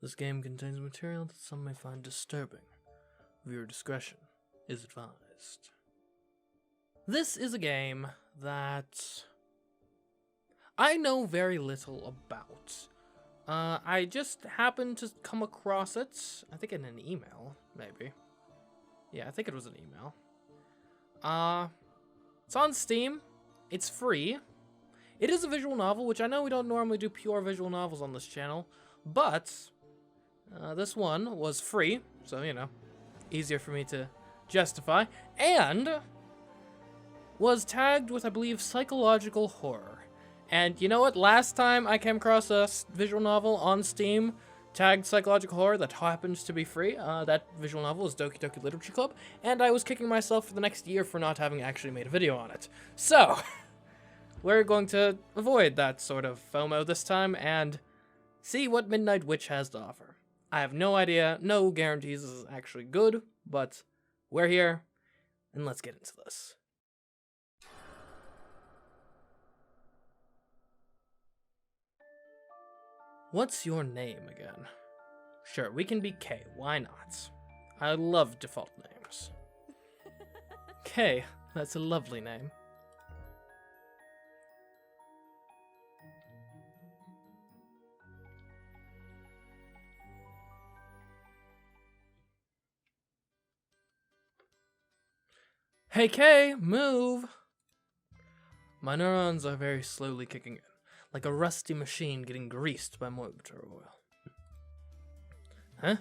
This game contains material that some may find disturbing. Viewer discretion is advised. This is a game that I know very little about. I just happened to come across it, I think in an email, maybe. Yeah, I think it was an email. It's on Steam. It's free. It is a visual novel, which I know we don't normally do pure visual novels on this channel, but this one was free, so, you know, easier for me to justify, and was tagged with, I believe, psychological horror. And you know what? Last time I came across a visual novel on Steam tagged psychological horror that happens to be free, that visual novel is Doki Doki Literature Club, and I was kicking myself for the next year for not having actually made a video on it. So, we're going to avoid that sort of FOMO this time and see what Midnight Witch has to offer. I have no idea, no guarantees this is actually good, but we're here, and let's get into this. What's your name again? Sure, we can be K, why not? I love default names. K, that's a lovely name. Hey Kay, move! My neurons are very slowly kicking in, like a rusty machine getting greased by motor oil. Huh?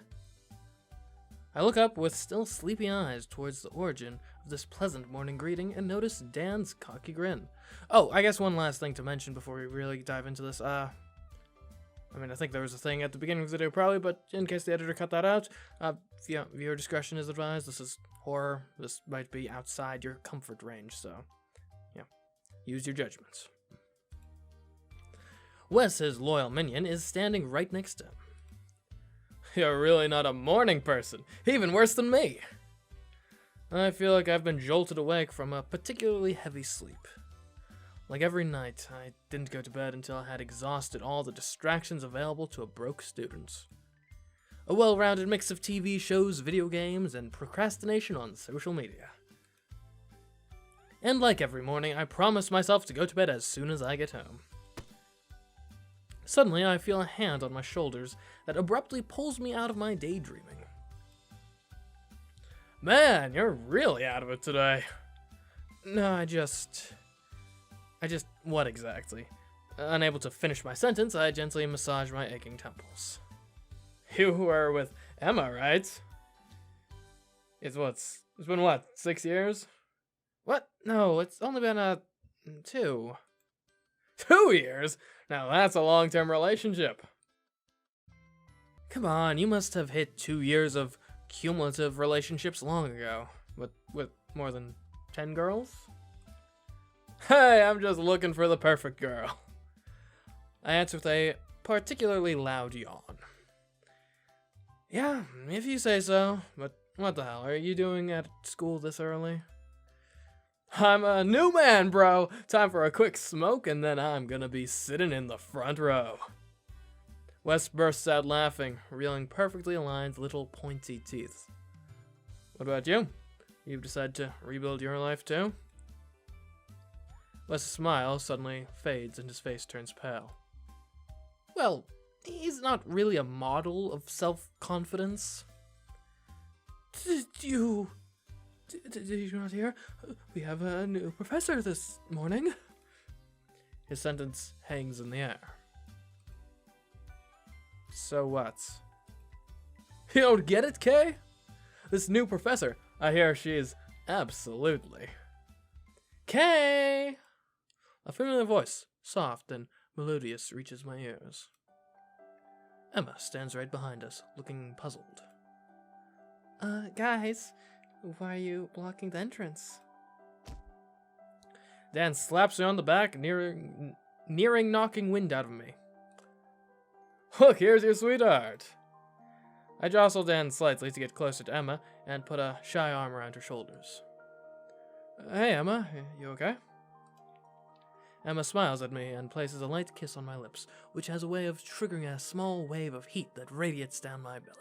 I look up with still sleepy eyes towards the origin of this pleasant morning greeting and notice Dan's cocky grin. Oh, I guess one last thing to mention before we really dive into this. I think there was a thing at the beginning of the video probably, but in case the editor cut that out, viewer discretion is advised. This is horror. This might be outside your comfort range, so, yeah, use your judgments. Wes, his loyal minion, is standing right next to him. You're really not a morning person, even worse than me. I feel like I've been jolted awake from a particularly heavy sleep. Like every night, I didn't go to bed until I had exhausted all the distractions available to a broke student. A well-rounded mix of TV shows, video games, and procrastination on social media. And like every morning, I promise myself to go to bed as soon as I get home. Suddenly, I feel a hand on my shoulders that abruptly pulls me out of my daydreaming. Man, you're really out of it today. No, I just, what exactly? Unable to finish my sentence, I gently massage my aching temples. You were with Emma, right? It's been what, 6 years? What? No, it's only been, 2. 2 years? Now that's a long-term relationship. Come on, you must have hit 2 years of cumulative relationships long ago. With more than 10 girls? Hey, I'm just looking for the perfect girl. I answer with a particularly loud yawn. Yeah, if you say so, but what the hell are you doing at school this early? I'm a new man, bro. Time for a quick smoke, and then I'm gonna be sitting in the front row. Wes bursts out laughing, revealing perfectly aligned little pointy teeth. What about you? You've decided to rebuild your life too? Wes' smile suddenly fades and his face turns pale. Well, he's not really a model of self-confidence. Did you not hear? We have a new professor this morning. His sentence hangs in the air. So what? You don't get it, Kay? This new professor, I hear she's absolutely. Kay! A familiar voice, soft and melodious, reaches my ears. Emma stands right behind us, looking puzzled. Guys, why are you blocking the entrance? Dan slaps me on the back, nearing knocking wind out of me. Look, here's your sweetheart. I jostle Dan slightly to get closer to Emma and put a shy arm around her shoulders. Hey, Emma, you okay? Emma smiles at me and places a light kiss on my lips, which has a way of triggering a small wave of heat that radiates down my belly.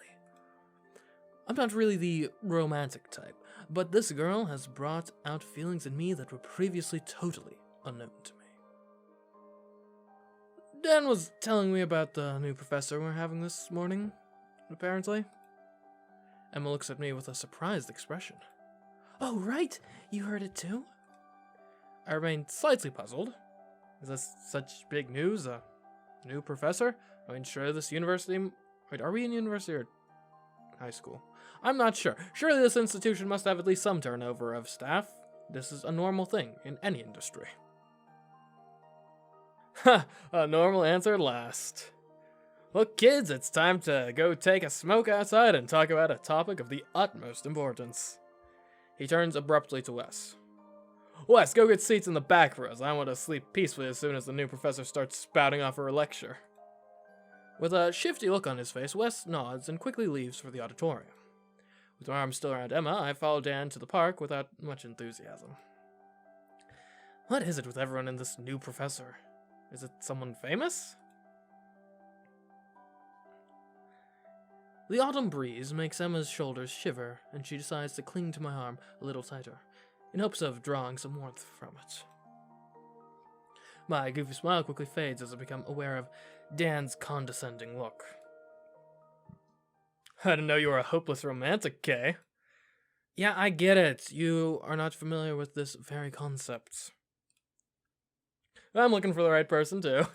I'm not really the romantic type, but this girl has brought out feelings in me that were previously totally unknown to me. Dan was telling me about the new professor we're having this morning, apparently. Emma looks at me with a surprised expression. Oh, right! You heard it too? I remain slightly puzzled. Is this such big news? A new professor? I mean, sure, this university... Wait, are we in university or high school? I'm not sure. Surely this institution must have at least some turnover of staff. This is a normal thing in any industry. Ha! A normal answer at last. Look, kids, it's time to go take a smoke outside and talk about a topic of the utmost importance. He turns abruptly to Wes. Wes, go get seats in the back for us. I want to sleep peacefully as soon as the new professor starts spouting off her lecture. With a shifty look on his face, Wes nods and quickly leaves for the auditorium. With my arm still around Emma, I follow Dan to the park without much enthusiasm. What is it with everyone and this new professor? Is it someone famous? The autumn breeze makes Emma's shoulders shiver, and she decides to cling to my arm a little tighter, in hopes of drawing some warmth from it. My goofy smile quickly fades as I become aware of Dan's condescending look. I didn't know you were a hopeless romantic, Kay. Yeah, I get it. You are not familiar with this very concept. I'm looking for the right person, too.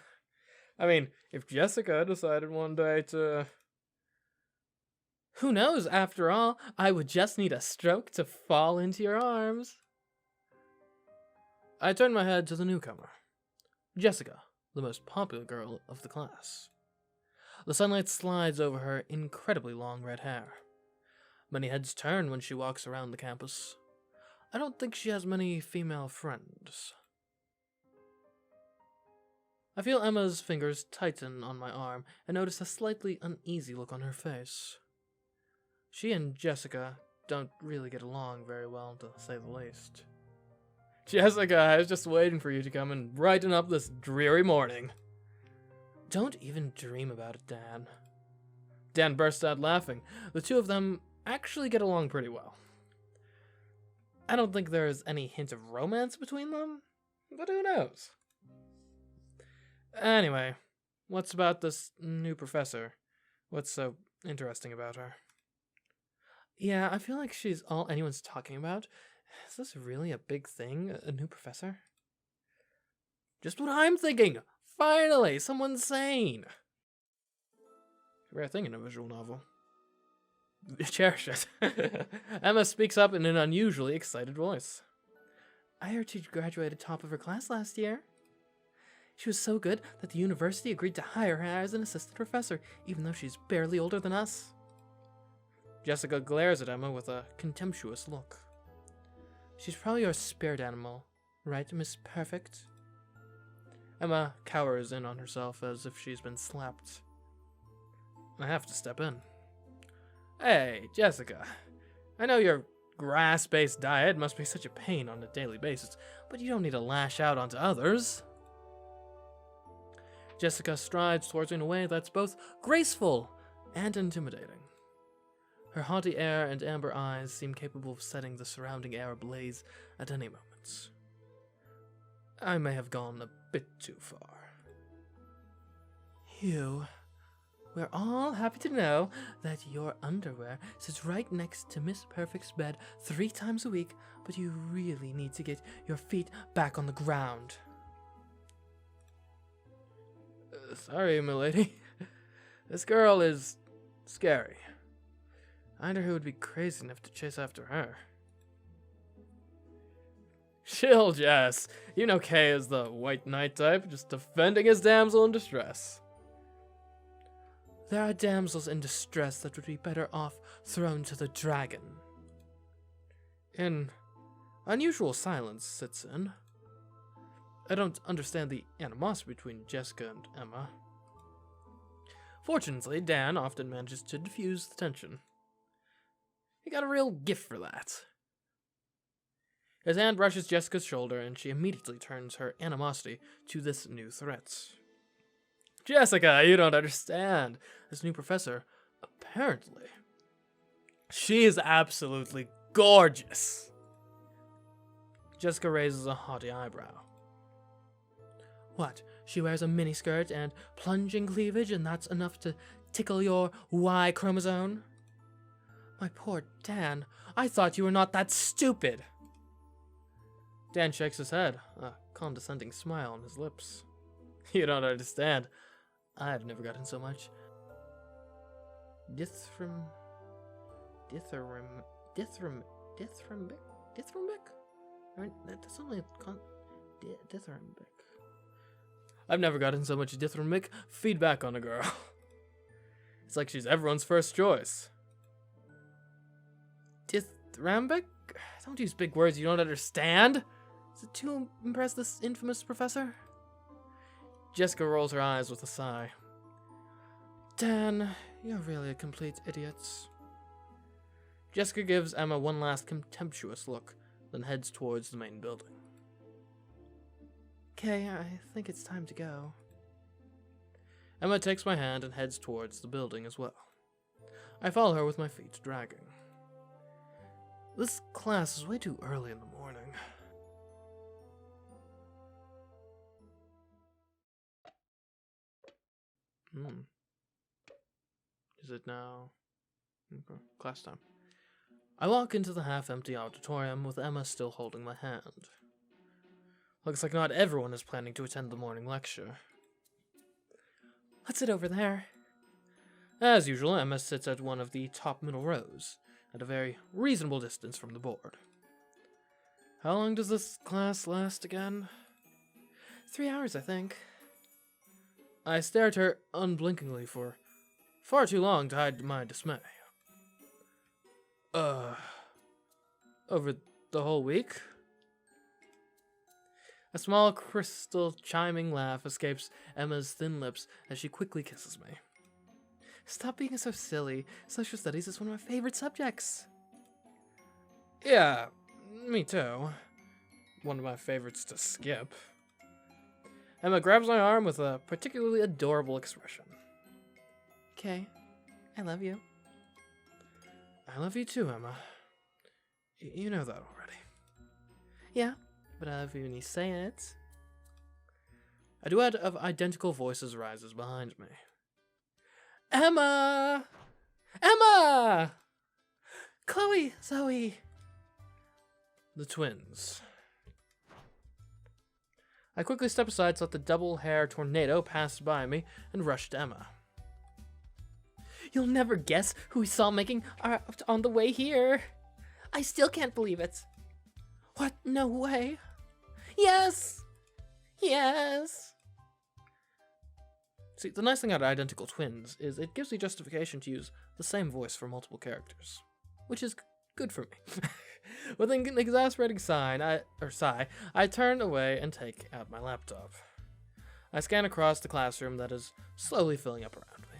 I mean, if Jessica decided one day to... Who knows, after all, I would just need a stroke to fall into your arms. I turn my head to the newcomer. Jessica, the most popular girl of the class. The sunlight slides over her incredibly long red hair. Many heads turn when she walks around the campus. I don't think she has many female friends. I feel Emma's fingers tighten on my arm and notice a slightly uneasy look on her face. She and Jessica don't really get along very well, to say the least. Jessica, I was just waiting for you to come and brighten up this dreary morning. Don't even dream about it, Dan. Dan burst out laughing. The two of them actually get along pretty well. I don't think there is any hint of romance between them, but who knows? Anyway, what's about this new professor? What's so interesting about her? Yeah, I feel like she's all anyone's talking about. Is this really a big thing, a new professor? Just what I'm thinking! Finally, someone sane! Rare thing in a visual novel. Cherish it. Emma speaks up in an unusually excited voice. I heard she graduated top of her class last year. She was so good that the university agreed to hire her as an assistant professor, even though she's barely older than us. Jessica glares at Emma with a contemptuous look. She's probably your spirit animal, right, Miss Perfect? Emma cowers in on herself as if she's been slapped. I have to step in. Hey, Jessica. I know your grass-based diet must be such a pain on a daily basis, but you don't need to lash out onto others. Jessica strides towards me in a way that's both graceful and intimidating. Her haughty air and amber eyes seem capable of setting the surrounding air ablaze at any moment. I may have gone a bit too far. Hugh, we're all happy to know that your underwear sits right next to Miss Perfect's bed 3 times a week, but you really need to get your feet back on the ground. Sorry, milady. This girl is scary. I wonder who would be crazy enough to chase after her. Chill, Jess. You know Kay is the white knight type, just defending his damsel in distress. There are damsels in distress that would be better off thrown to the dragon. An unusual silence sits in. I don't understand the animosity between Jessica and Emma. Fortunately, Dan often manages to diffuse the tension. He got a real gift for that. His hand brushes Jessica's shoulder, and she immediately turns her animosity to this new threat. Jessica, you don't understand. This new professor, apparently, she is absolutely gorgeous. Jessica raises a haughty eyebrow. What? She wears a miniskirt and plunging cleavage, and that's enough to tickle your Y chromosome? My poor Dan, I thought you were not that stupid. Dan shakes his head, a condescending smile on his lips. You don't understand. I've never gotten so much dithyrambic? Right, that's only dithyrambic. I've never gotten so much dithyrambic feedback on a girl. It's like she's everyone's first choice. Dithyrambic? Don't use big words you don't understand. Is it to impress this infamous professor? Jessica rolls her eyes with a sigh. Dan, you're really a complete idiot. Jessica gives Emma one last contemptuous look, then heads towards the main building. Okay, I think it's time to go. Emma takes my hand and heads towards the building as well. I follow her with my feet dragging. This class is way too early in the morning. Is it now? Okay, class time. I walk into the half-empty auditorium with Emma still holding my hand. Looks like not everyone is planning to attend the morning lecture. Let's sit over there. As usual, Emma sits at one of the top middle rows, at a very reasonable distance from the board. How long does this class last again? 3 hours, I think. I stare at her unblinkingly for far too long to hide my dismay. Over the whole week? A small, crystal, chiming laugh escapes Emma's thin lips as she quickly kisses me. Stop being so silly. Social studies is one of my favorite subjects. Yeah, me too. One of my favorites to skip. Emma grabs my arm with a particularly adorable expression. Okay, I love you. I love you too, Emma. You know that already. Yeah, but I love you when you say it. A duet of identical voices rises behind me. Emma! Emma! Chloe! Zoe! The twins. I quickly step aside to let the double hair tornado pass by me and rush to Emma. You'll never guess who we saw making art on the way here. I still can't believe it. What? No way. Yes! Yes! See, the nice thing about identical twins is it gives me justification to use the same voice for multiple characters, which is good for me. With an exasperating sigh, I turn away and take out my laptop. I scan across the classroom that is slowly filling up around me.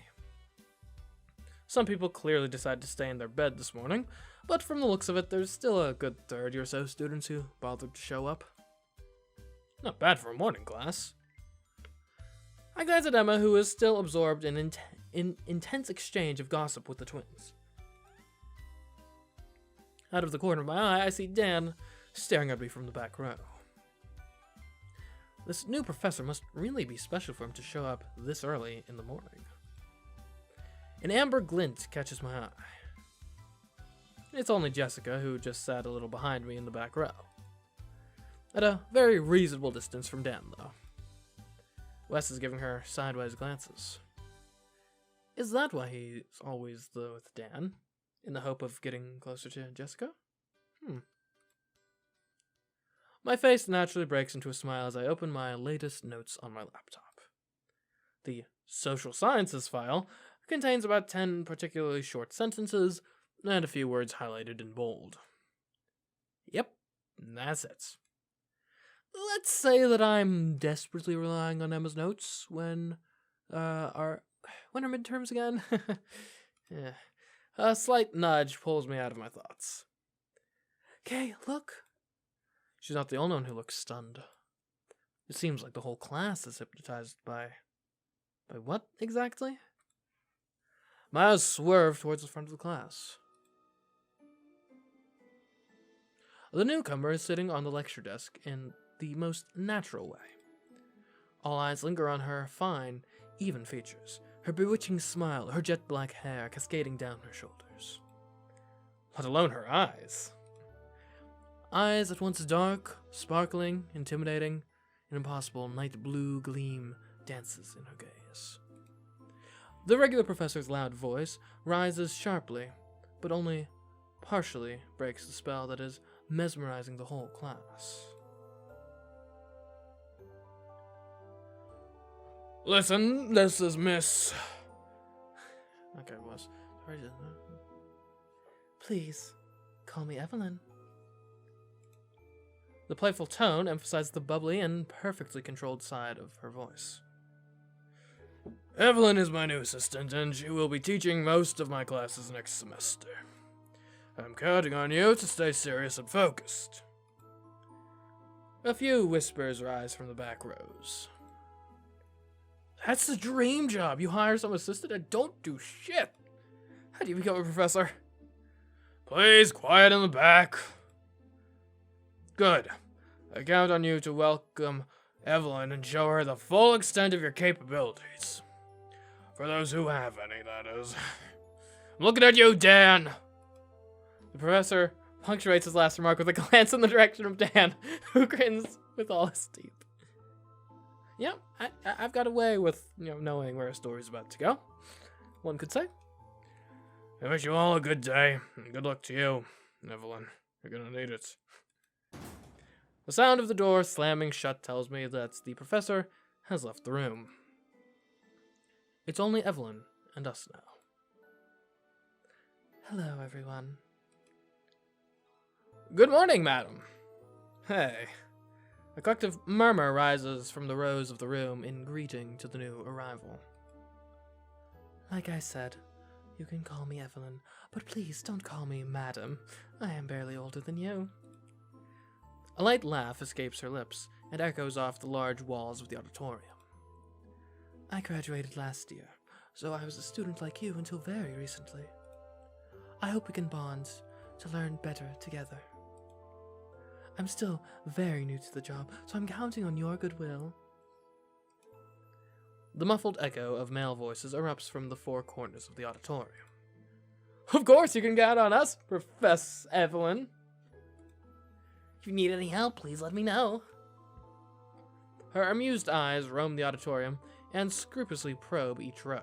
Some people clearly decided to stay in their bed this morning, but from the looks of it, there's still a good 30 or so students who bothered to show up. Not bad for a morning class. I glance at Emma, who is still absorbed in intense exchange of gossip with the twins. Out of the corner of my eye, I see Dan staring at me from the back row. This new professor must really be special for him to show up this early in the morning. An amber glint catches my eye. It's only Jessica, who just sat a little behind me in the back row. At a very reasonable distance from Dan, though. Wes is giving her sideways glances. Is that why he's always with Dan? In the hope of getting closer to Jessica? My face naturally breaks into a smile as I open my latest notes on my laptop. The social sciences file contains about 10 particularly short sentences and a few words highlighted in bold. Yep, that's it. Let's say that I'm desperately relying on Emma's notes when are midterms again? Yeah. A slight nudge pulls me out of my thoughts. Okay, look. She's not the only one who looks stunned. It seems like the whole class is hypnotized by what exactly? My eyes swerve towards the front of the class. The newcomer is sitting on the lecture desk in the most natural way. All eyes linger on her fine, even features, her bewitching smile, her jet black hair cascading down her shoulders. Let alone her eyes. Eyes at once dark, sparkling, intimidating, an impossible night blue gleam dances in her gaze. The regular professor's loud voice rises sharply, but only partially breaks the spell that is mesmerizing the whole class. Listen, this is Miss... Okay, was. Please, call me Evelyn. The playful tone emphasized the bubbly and perfectly controlled side of her voice. Evelyn is my new assistant, and she will be teaching most of my classes next semester. I'm counting on you to stay serious and focused. A few whispers rise from the back rows. That's the dream job. You hire some assistant and don't do shit. How do you become a professor? Please, quiet in the back. Good. I count on you to welcome Evelyn and show her the full extent of your capabilities. For those who have any, that is. I'm looking at you, Dan. The professor punctuates his last remark with a glance in the direction of Dan, who grins with all his teeth. Yeah, I've got a way with, knowing where a story's about to go, one could say. I wish you all a good day, and good luck to you, Evelyn. You're gonna need it. The sound of the door slamming shut tells me that the professor has left the room. It's only Evelyn and us now. Hello, everyone. Good morning, madam. Hey. A collective murmur rises from the rows of the room in greeting to the new arrival. Like I said, you can call me Evelyn, but please don't call me madam. I am barely older than you. A light laugh escapes her lips and echoes off the large walls of the auditorium. I graduated last year, so I was a student like you until very recently. I hope we can bond to learn better together. I'm still very new to the job, so I'm counting on your goodwill. The muffled echo of male voices erupts from the four corners of the auditorium. Of course you can count on us, Professor Evelyn. If you need any help, please let me know. Her amused eyes roam the auditorium and scrupulously probe each row.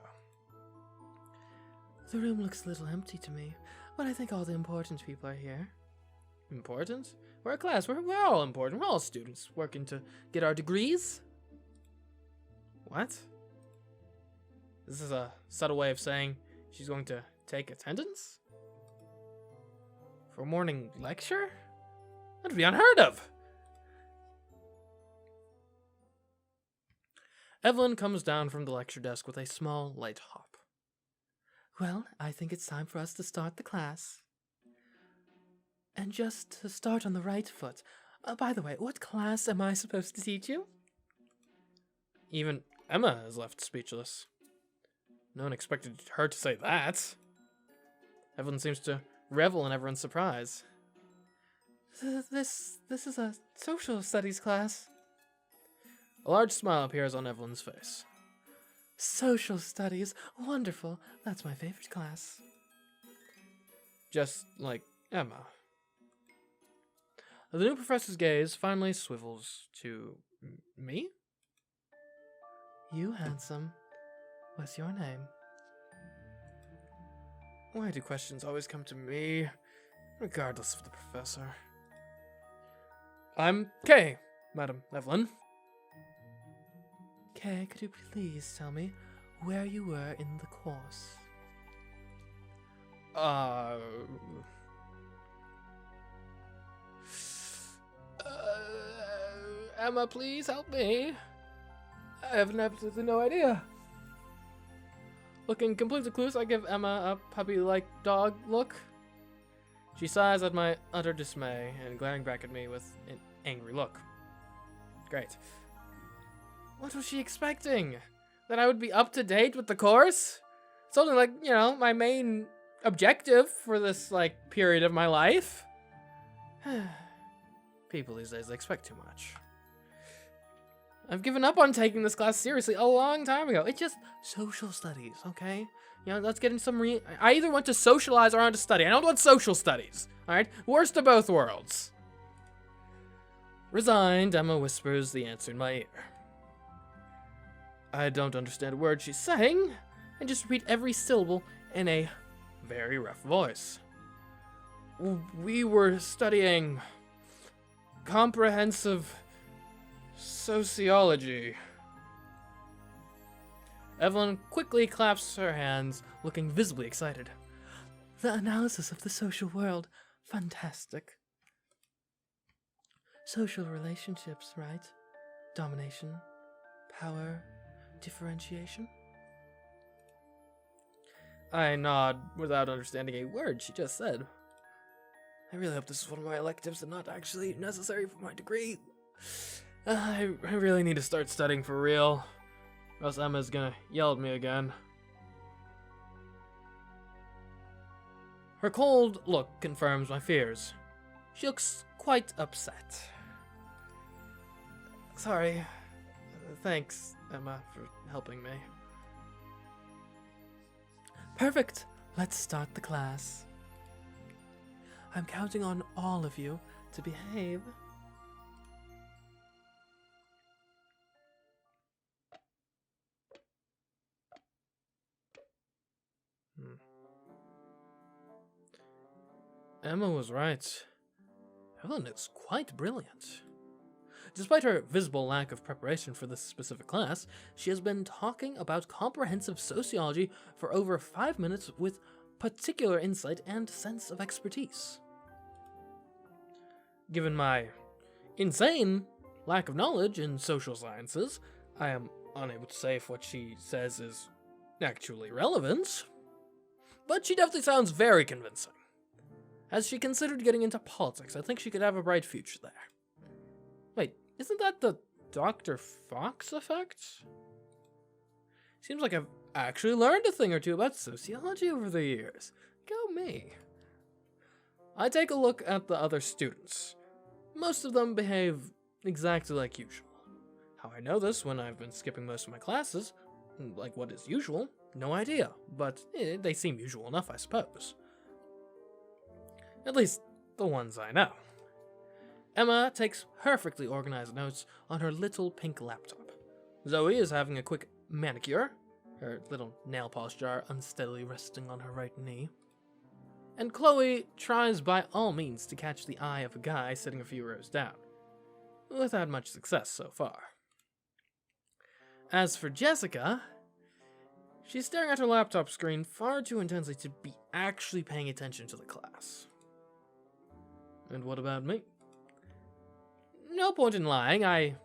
The room looks a little empty to me, but I think all the important people are here. Important? We're a class. We're all important. We're all students working to get our degrees. What? This is a subtle way of saying she's going to take attendance? For a morning lecture? That'd be unheard of. Evelyn comes down from the lecture desk with a small, light hop. Well, I think it's time for us to start the class. And just to start on the right foot, by the way, what class am I supposed to teach you? Even Emma is left speechless. No one expected her to say that. Evelyn seems to revel in everyone's surprise. This is a social studies class. A large smile appears on Evelyn's face. Social studies, wonderful. That's my favorite class. Just like Emma. The new professor's gaze finally swivels to me? You handsome. What's your name? Why do questions always come to me, regardless of the professor? I'm Kay, Madam Evelyn. Kay, could you please tell me where you were in the course? Emma, please help me. I have absolutely no idea. Looking completely clueless, I give Emma a puppy-like dog look. She sighs at my utter dismay and glaring back at me with angry look. Great. What was she expecting? That I would be up to date with the course? Something like, you know, my main objective for this, like, period of my life? People these days, they expect too much. I've given up on taking this class seriously a long time ago. It's just social studies, okay? You know, let's get into some I either want to socialize or I want to study. I don't want social studies, alright? Worst of both worlds. Resigned, Emma whispers the answer in my ear. I don't understand a word she's saying, and just repeat every syllable in a very rough voice. We were studying comprehensive sociology. Evelyn quickly claps her hands, looking visibly excited. The analysis of the social world. Fantastic. Social relationships, right? Domination, power, differentiation. I nod without understanding a word she just said. I really hope this is one of my electives and not actually necessary for my degree. I really need to start studying for real, or else Emma's gonna yell at me again. Her cold look confirms my fears. She looks quite upset. Sorry. Thanks, Emma, for helping me. Perfect. Let's start the class. I'm counting on all of you to behave. Emma was right. Evelyn is quite brilliant. Despite her visible lack of preparation for this specific class, she has been talking about comprehensive sociology for over 5 minutes with particular insight and sense of expertise. Given my insane lack of knowledge in social sciences, I am unable to say if what she says is actually relevant, but she definitely sounds very convincing. As she considered getting into politics, I think she could have a bright future there. Wait, isn't that the Dr. Fox effect? Seems like I've actually learned a thing or two about sociology over the years. Go me. I take a look at the other students. Most of them behave exactly like usual. How I know this when I've been skipping most of my classes, like what is usual, no idea, but they seem usual enough, I suppose. At least, the ones I know. Emma takes perfectly organized notes on her little pink laptop. Zoe is having a quick manicure, her little nail polish jar unsteadily resting on her right knee. And Chloe tries by all means to catch the eye of a guy sitting a few rows down, without much success so far. As for Jessica, she's staring at her laptop screen far too intensely to be actually paying attention to the class. And what about me? No point in lying, I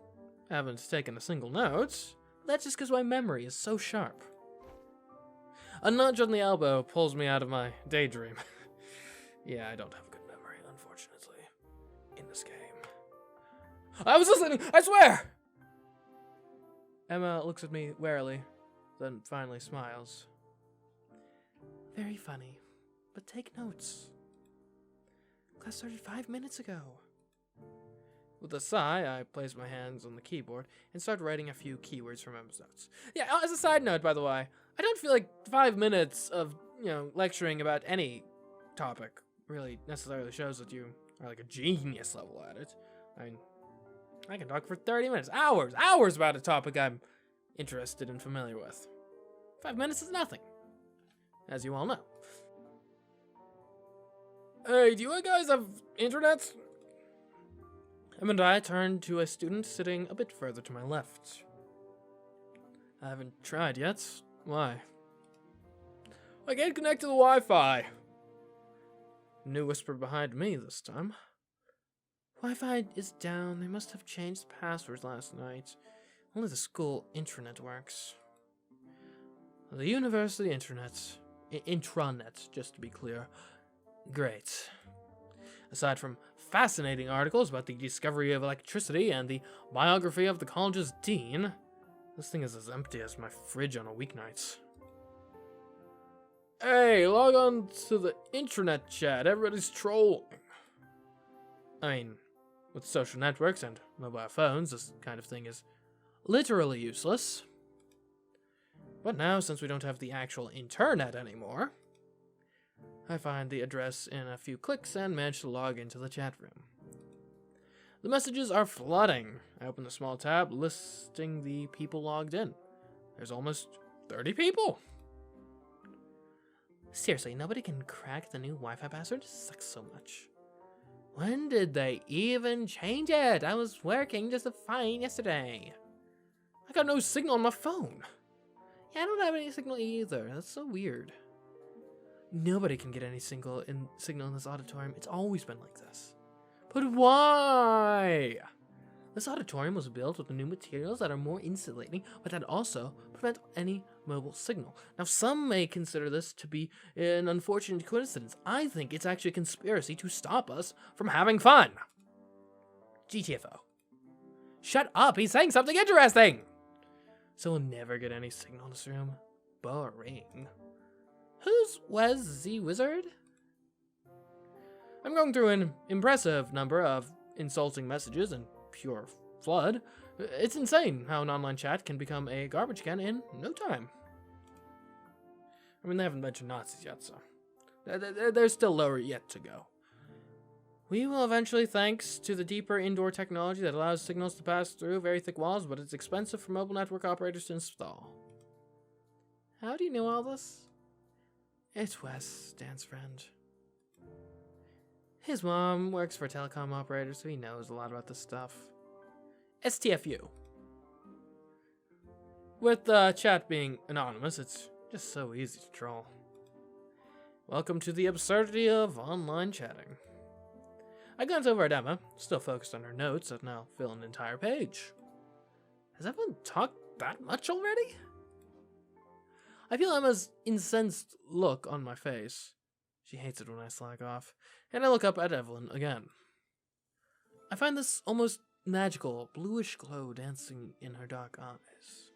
haven't taken a single note. That's just because my memory is so sharp. A nudge on the elbow pulls me out of my daydream. Yeah, I don't have good memory, unfortunately, in this game. I was listening, I swear! Emma looks at me warily, then finally smiles. Very funny, but take notes. Class started 5 minutes ago. With a sigh, I place my hands on the keyboard and start writing a few keywords from Emma's notes. Yeah, as a side note, by the way, I don't feel like 5 minutes of, lecturing about any topic really necessarily shows that you are like a genius level at it. I mean, I can talk for 30 minutes, hours about a topic I'm interested and familiar with. 5 minutes is nothing, as you all know. Hey, do you guys have internet? Em and I turned to a student sitting a bit further to my left. I haven't tried yet. Why? I can't connect to the Wi-Fi. New whisper behind me this time. Wi-Fi is down. They must have changed the passwords last night. Only the school intranet works. The university intranet, just to be clear. Great. Aside from fascinating articles about the discovery of electricity and the biography of the college's dean. This thing is as empty as my fridge on a weeknight. Hey, log on to the intranet chat. Everybody's trolling. I mean, with social networks and mobile phones, this kind of thing is literally useless. But now, since we don't have the actual internet anymore, I find the address in a few clicks and manage to log into the chat room. The messages are flooding. I open the small tab listing the people logged in. There's almost 30 people. Seriously, nobody can crack the new Wi-Fi password? It sucks so much. When did they even change it? I was working just fine yesterday. I got no signal on my phone. Yeah, I don't have any signal either. That's so weird. Nobody can get any signal in this auditorium. It's always been like this. But why? This auditorium was built with new materials that are more insulating, but that also prevent any mobile signal. Now, some may consider this to be an unfortunate coincidence. I think it's actually a conspiracy to stop us from having fun. GTFO. Shut up, he's saying something interesting! So we'll never get any signal in this room. Boring. Who's was the wizard? I'm going through an impressive number of insulting messages and pure flood. It's insane how an online chat can become a garbage can in no time. I mean, they haven't mentioned Nazis yet, so there's still lower yet to go. We will eventually, thanks to the deeper indoor technology that allows signals to pass through very thick walls, but it's expensive for mobile network operators to install. How do you know all this? It's Wes, Dan's friend. His mom works for a telecom operator, so he knows a lot about this stuff. STFU. With the chat being anonymous, it's just so easy to troll. Welcome to the absurdity of online chatting. I glanced over at Emma, still focused on her notes that now fill an entire page. Has everyone talked that much already? I feel Emma's incensed look on my face. She hates it when I slack off, and I look up at Evelyn again. I find this almost magical, bluish glow dancing in her dark eyes.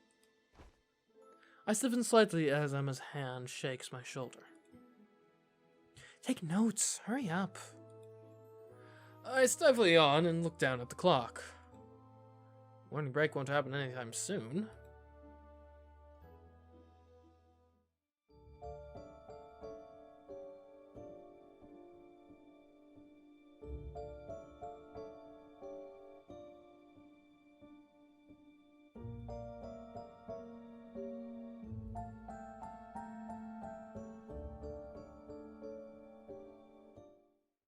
I stiffen slightly as Emma's hand shakes my shoulder. Take notes, hurry up. I stifle a yawn and look down at the clock. Morning break won't happen anytime soon.